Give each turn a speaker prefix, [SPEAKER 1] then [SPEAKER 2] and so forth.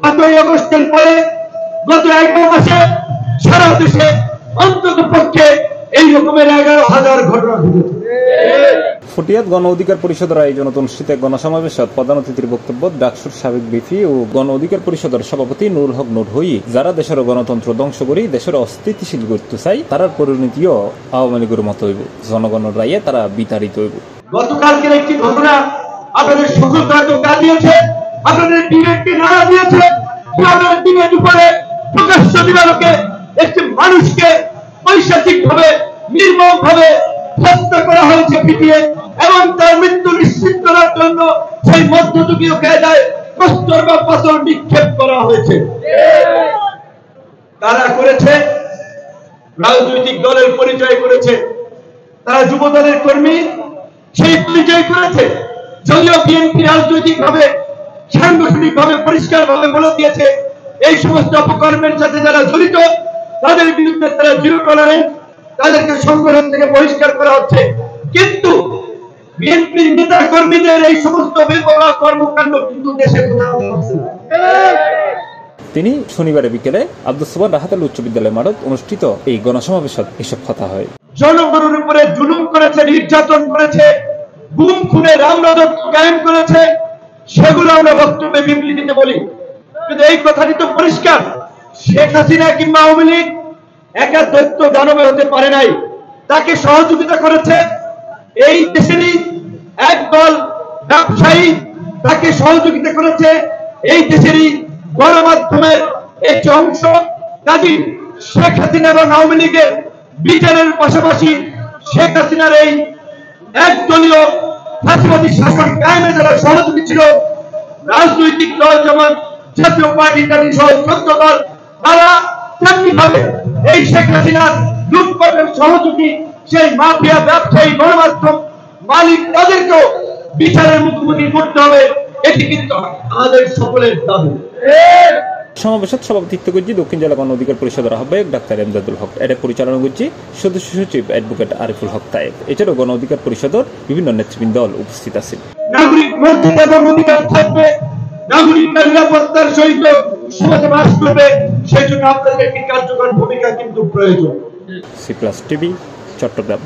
[SPEAKER 1] 5ই আগস্টের পরে গত 11 মাসে সারা দেশে অন্তত পক্ষে এই রকমের 11,000 ঘটনা ঘটেছে।
[SPEAKER 2] ফটিয়াত গণ অধিকার পরিষদের আয়োজনত অনুষ্ঠিত এক গণসমাবেশত প্রধান অতিথির বক্তব্য ডাকসুর সাবেক বিপি ও গণ অধিকার পরিষদের সভাপতি নুরুল হক নূর হই যারা দেশের গণতন্ত্র ধ্বংস করি দেশের অস্থিতিশীল করতে চাই তারার পরিণতিও আওয়ামী লীগের মতো হইব, জনগণের রায়ে তারা বিতাড়িত হইব।
[SPEAKER 1] গতকালকের একটি ঘটনা আপনাদের সুযোগ দিয়েছে, আপনাদের ডিবেটকে নাড়া দিয়েছে, আপনাদের ডিবেট উপরে প্রকাশ্য দিবালোকে একটি মানুষকে পৈশাচিক ভাবে নির্মম ভাবে হত্যা করা হয়েছে পিটিয়ে, এবং তার মৃত্যু নিশ্চিত করার জন্য সেই মধ্যযুগীয় কায়দায় প্রস্তর বা পাথর নিক্ষেপ করা হয়েছে। তারা করেছে রাজনৈতিক দলের পরিচয় করেছে, তারা যুব দলের কর্মী সেই পরিচয় করেছে, যদিও বিএনপি রাজনৈতিক ভাবে সাংগঠনিক ভাবে পরিষ্কার ভাবে বলে দিয়েছে এই সমস্ত অপকর্মের সাথে যারা জড়িত তাদের বিরুদ্ধে তারা জিরো টলারেন্স, তাদেরকে সংগঠন থেকে বহিষ্কার করা হচ্ছে। কিন্তু বিএনপির নেতা কর্মীদের এই সমস্ত বেপরোয়া কর্মকাণ্ড কিন্তু দেশে
[SPEAKER 2] তিনি শনিবারে বিকেলে আব্দুস সোবহান রাহাতুল উচ্চ বিদ্যালয় মাঠত অনুষ্ঠিত এই গণসমাবেশত এসব কথা হয়।
[SPEAKER 1] জনগণের উপরে জুলুম করেছে, নির্যাতন করেছে, গুম খুনে রামরাজত্ব কায়েম করেছে, সেগুলো আমরা বক্তব্যে বিবৃতিতে বলি। কিন্তু এই কথাটি তো পরিষ্কার, শেখ হাসিনা কিংবা আওয়ামী লীগ একা দৈত্য দানবে হতে পারে নাই, তাকে সহযোগিতা করেছে এই দেশেরই একদল ব্যবসায়ী, তাকে সহযোগিতা করেছে এই দেশেরই গণমাধ্যমের একটি অংশ। কাজী শেখ হাসিনা এবং আওয়ামী লীগের বিচারের পাশাপাশি শেখ হাসিনার এই একদলীয় ফাঁসিবাদী শাসন কায়েমে যারা সহযোগী ছিল, রাজনৈতিক দল যেমন জাতীয় পার্টি ইত্যাদি সহ 14 দল, তারা তেমনি ভাবে এই শেখ হাসিনার লুটপাটের সহযোগী সেই মাফিয়া ব্যবসায়ী গণমাধ্যম মালিক তাদেরকেও বিচারের মুখোমুখি করতে হবে। এটি কিন্তু আমাদের সকলের দাবি।
[SPEAKER 2] সমাবেশত সভাপতিত্ব করছি দক্ষিণ জেলা গণ অধিকার পরিষদের আহ্বায়ক ডাক্তার এমদাদুল হক, এটা পরিচালনা করছি সদস্য সচিব অ্যাডভোকেট আরিফুল হক তায়েব। এছাড়াও গণ অধিকার পরিষদের বিভিন্ন নেতৃবৃন্দ উপস্থিত আছেন।
[SPEAKER 1] নাগরিক মর্যাদা এবং অধিকার থাকবে, নাগরিকরা নিরাপত্তার সহিত সমাজে বাস করবে, সেই জন্য আপনাদের একটি কার্যকর ভূমিকা কিন্তু প্রয়োজন।
[SPEAKER 2] C plus TV, Chittagong.